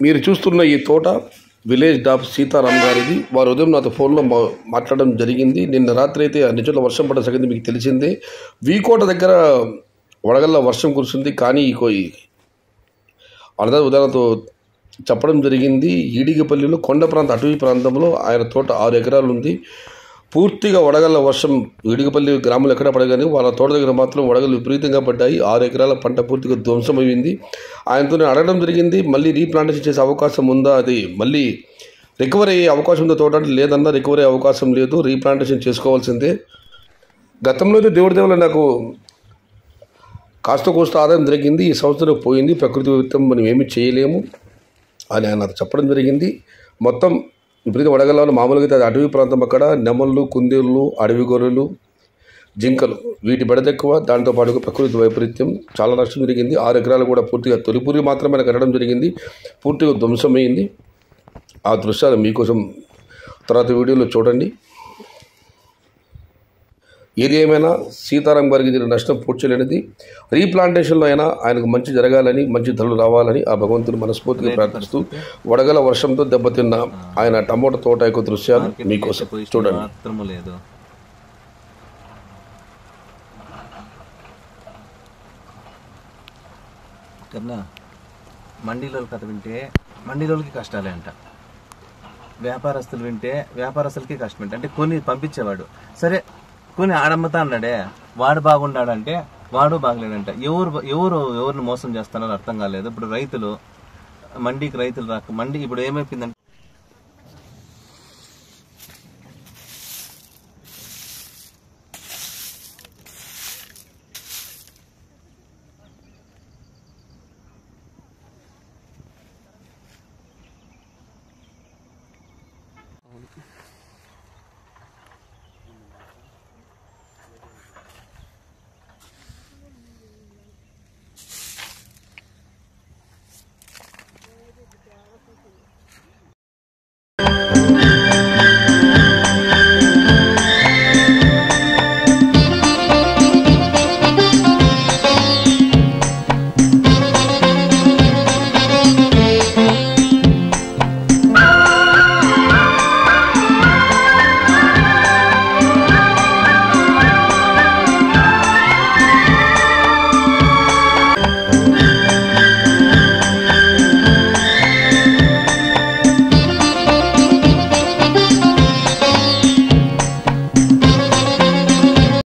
మీరు చూస్తున్న ఈ తోట విలేజ్ డాబ్ సీతారాం గారిది. వారు ఉదయం నాతో ఫోన్లో మాట్లాడడం జరిగింది. నిన్న రాత్రి అయితే నిజంలో వర్షం పడ్డ సంగతి మీకు తెలిసిందే. వీకోట దగ్గర వడగళ్ళ వర్షం కురిసింది. కానీ ఉదాహరణతో చెప్పడం జరిగింది. ఈడిగపల్లిలో కొండ ప్రాంత అటవీ ప్రాంతంలో ఆయన తోట 6 ఎకరాలు ఉంది. పూర్తిగా వడగళ్ళ వర్షం ఈడిగపల్లి గ్రామంలో ఎక్కడ పడగానే వాళ్ళ తోట దగ్గర మాత్రం వడగళ్ళు విపరీతంగా పడ్డాయి. 6 ఎకరాల పంట పూర్తిగా ధ్వంసమైంది. ఆయనతో నేను అడగడం జరిగింది, మళ్ళీ రీప్లాంటేషన్ చేసే అవకాశం ఉందా, అది మళ్ళీ రికవరీ అయ్యే అవకాశం ఉందో తోట అంటే లేదన్నా, రికవరీ అయ్యే అవకాశం లేదు, రీప్లాంటేషన్ చేసుకోవాల్సిందే. గతంలో అయితే దేవుడి దేవుళ్ళ నాకు కాస్త కోస్త ఆదాయం జరిగింది. ఈ సంవత్సరం పోయింది. ప్రకృతి విరుద్ధం మనం ఏమీ చేయలేము అని ఆయన చెప్పడం జరిగింది. మొత్తం విపరీత వడగళ్ళలో మామూలుగా అయితే అది అటవీ ప్రాంతం. అక్కడ నెమళ్ళు, కుందేళ్ళు, అడవి గొర్రెలు, జింకలు వీటి బెడదెక్కువ. దాంతో పాటుగా ప్రకృతి వైపరీత్యం చాలా నష్టం జరిగింది. 6 ఎకరాలు కూడా పూర్తిగా తొలిపూరి మాత్రమే కట్టడం జరిగింది. పూర్తిగా ధ్వంసమైంది. ఆ దృశ్యాలు మీకోసం తర్వాత వీడియోలో చూడండి. ఏది ఏమైనా సీతారాం గారికి దీని నష్టం పూడ్చలేనిది. రీప్లాంటేషన్లో అయినా ఆయనకు మంచి జరగాలని, మంచి ధరలు రావాలని ఆ భగవంతుని మనస్ఫూర్తిగా ప్రార్థిస్తూ వడగల వర్షంతో దెబ్బతిన్న ఆయన టమోటా తోట యొక్క దృశ్యాలు మీకోసం చూడండి. మండీలోకి కథ వింటే మండీలోకి కష్టాలే అంట. వ్యాపారస్తులు వింటే వ్యాపారస్తులకి కష్టం అంటే కొన్ని పంపించేవాడు సరే, కొన్ని ఆడమ్మతా అన్నాడే వాడు బాగున్నాడంటే వాడు బాగలేడంట. ఎవరిని మోసం చేస్తున్నారో అర్థం కాలేదు. ఇప్పుడు రైతులు మండీకి రాక మండీ ఇప్పుడు ఏమైపోయిందంటే